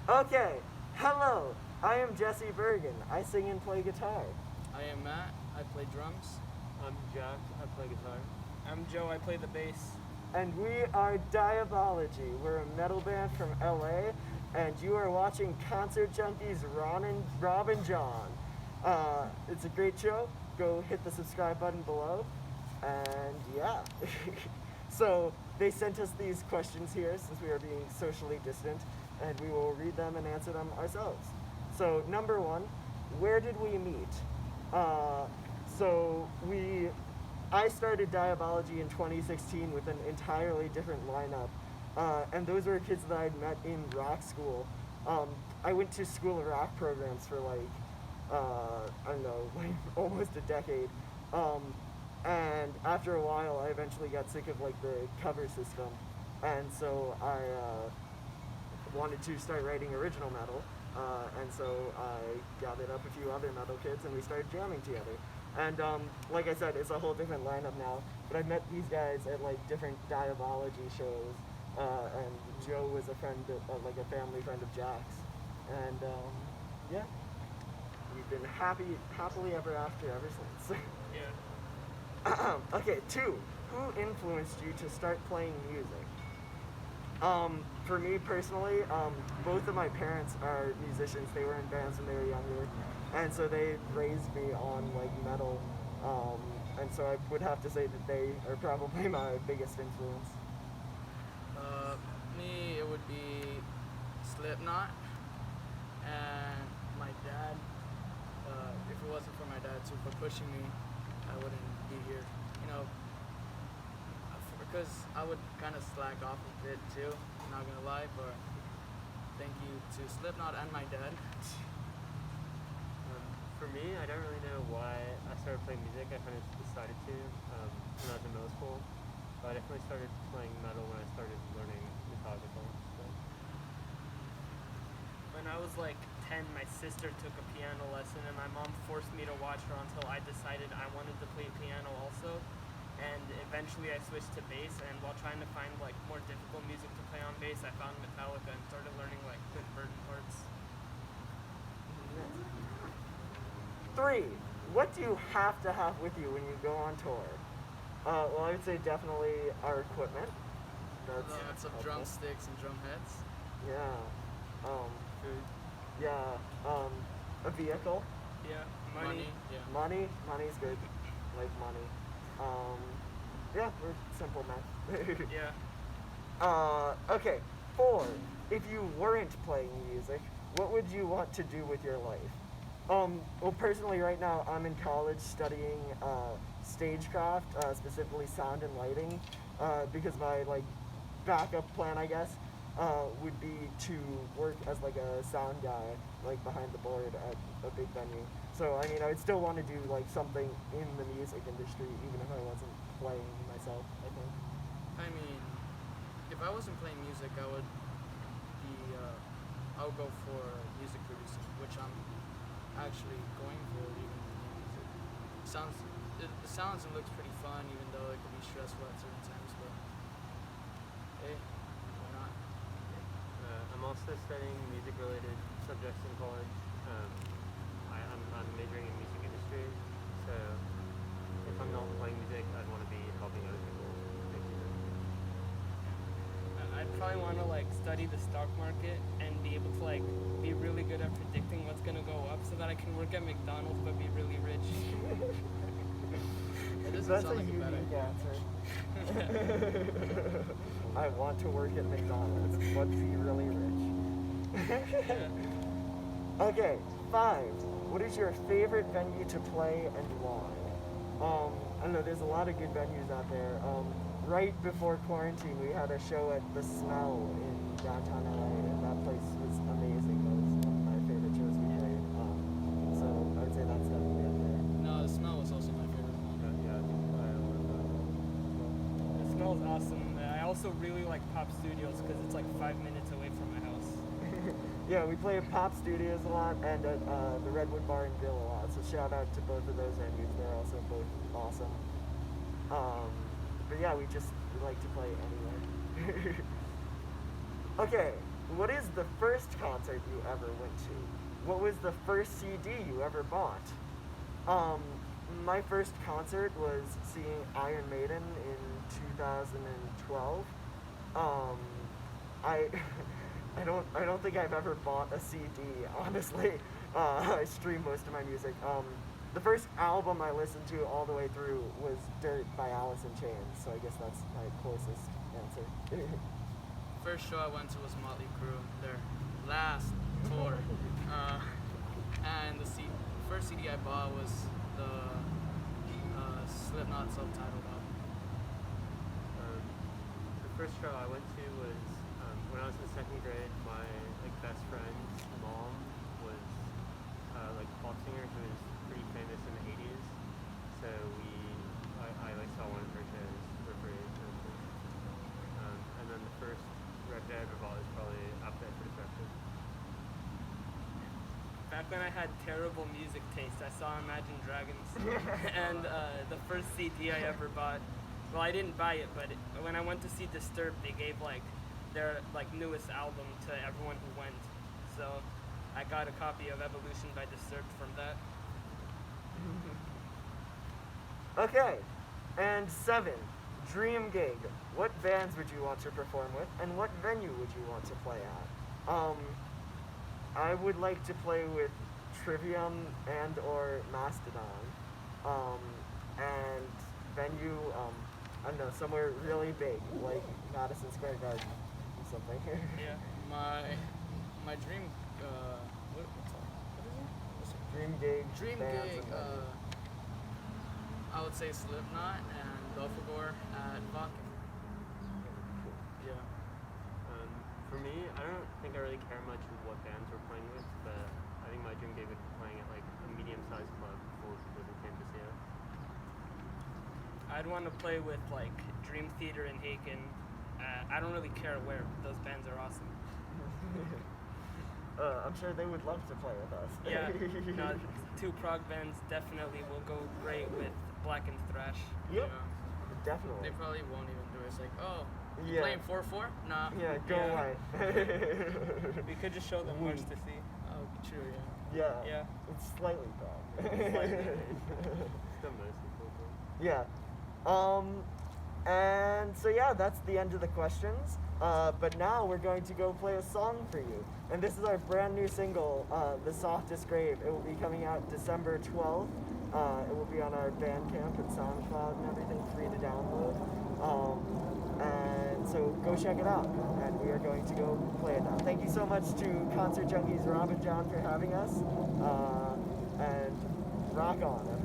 Okay, hello. I am Jesse Bergen. I sing and play guitar. I am Matt. I play drums. I'm Jack. I play guitar. I'm Joe. I play the bass. And we are DIabology. We're a metal band from LA, and you are watching Concert Junkies Rob and John. It's a great show. Go hit the subscribe button below. And yeah. So they sent us these questions here since we are being socially distant, and we will read them and answer them ourselves. So number one, where did we meet? So I started DIabology in 2016 with an entirely different lineup, and those were kids that I'd met in rock school. I went to School of Rock programs for I don't know, like almost a decade. And after a while, I eventually got sick of the cover system, and so I wanted to start writing original metal. And so I gathered up a few other metal kids and we started jamming together. And like I said, it's a whole different lineup now. But I met these guys at different DIabology shows. And Joe was a friend, a family friend of Jack's. And yeah, we've been happily ever after ever since. Yeah. Okay, 2. Who influenced you to start playing music? For me personally, both of my parents are musicians. They were in bands when they were younger, and so they raised me on metal. And so I would have to say that they are probably my biggest influence. Me, it would be Slipknot, and my dad. If it wasn't for my dad too for pushing me, I wouldn't be here. Because I would kind of slack off a bit too, not gonna lie, but thank you to Slipknot and my dad. For me, I don't really know why I started playing music. I kind of decided to when I was in middle school. But I definitely started playing metal when I started learning guitar. When I was 10, my sister took a piano lesson, and my mom forced me to watch her until I decided I wanted to play piano also. And eventually I switched to bass, and while trying to find more difficult music to play on bass, I found Metallica and started learning good burden parts. 3. What do you have to have with you when you go on tour? Well, I would say definitely our equipment. Lots of drumsticks and drum heads. Yeah. Food. Yeah. A vehicle. Yeah. Money. Yeah. Money's good. Like money. Yeah, we're simple men. Yeah. Okay. 4. If you weren't playing music, what would you want to do with your life? Well, personally, right now, I'm in college studying stagecraft, specifically sound and lighting, because my backup plan, I guess, would be to work as a sound guy, behind the board at a big venue. So I mean, I would still want to do something in the music industry, even if I wasn't playing myself, I think. I mean, if I wasn't playing music, I would go for music producing, which I'm actually going for even in music. It sounds and looks pretty fun, even though it can be stressful at certain times, but hey, why not? I'm also studying music-related subjects in college. I'm majoring in music industry, so if I'm not playing music, I'd want to be helping other people make music. I'd probably want to study the stock market and be able to be really good at predicting what's gonna go up, so that I can work at McDonald's but be really rich. It doesn't That's sound a like a bad unique idea. answer. I want to work at McDonald's, but be really rich. Okay, 5. What is your favorite venue to play and why? I don't know, there's a lot of good venues out there. Right before quarantine, we had a show at The Smell in downtown LA, and that place was amazing. That was one of my favorite shows we played. So I would say that's definitely up there. No, The Smell was also my favorite one. Yeah, I think I love that as well. It smells awesome. I also really like Pop Studios because it's 5 minutes away from my house. Yeah, we play at Pop Studios a lot and at the Redwood Bar in Ville a lot. So shout out to both of those venues. They're also both awesome. But yeah, we like to play anywhere. Okay, what is the first concert you ever went to? What was the first CD you ever bought? My first concert was seeing Iron Maiden in 2012. I I don't think I've ever bought a CD, honestly. I stream most of my music. The first album I listened to all the way through was Dirt by Alice in Chains, so I guess that's my closest answer. First show I went to was Motley Crue, their last tour. And the first CD I bought was the Slipknot self-titled album. The first show I went to was when I was in second grade. My best friend's mom was pop singer who was pretty famous in the 80s. So I saw one of her shows for free. And then the first record I ever bought was probably Appetite for Destruction. Back when I had terrible music taste, I saw Imagine Dragons, and the first CD I ever bought. Well, I didn't buy it, but when I went to see Disturbed, they gave their newest album to everyone who went. So I got a copy of Evolution by Disturbed from that. Okay, and 7, dream gig. What bands would you want to perform with, and what venue would you want to play at? I would like to play with Trivium and or Mastodon, and venue, I don't know, somewhere really big, like Madison Square Garden or something. Yeah, my dream, what is it? Dream gig. Dream bands gig, and venues. I would say Slipknot and Belphegor at Vakken. Yeah. For me, I don't think I really care much what bands we're playing with, but I think my dream gig would be playing at a medium-sized club full of people who came to see us. I'd want to play with Dream Theater in Haken. I don't really care where. Those bands are awesome. I'm sure they would love to play with us. Yeah, no, 2 prog bands definitely will go great with Black and Thrash. Yep, Yeah. definitely. They probably won't even do it. It's like, oh, Yeah. playing 4/4? Nah. Yeah, go Yeah. away. We could just show them much to see. Oh, true, yeah. Yeah. Yeah. It's slightly prog. Still mostly cool. Yeah. And so yeah, that's the end of the questions. But now we're going to go play a song for you. And this is our brand new single, The Softest Grave. It will be coming out December 12th. It will be on our Bandcamp and SoundCloud and everything, free to download. And so go check it out. And we are going to go play it now. Thank you so much to Concert Junkies Rob and John for having us. And rock on, everyone.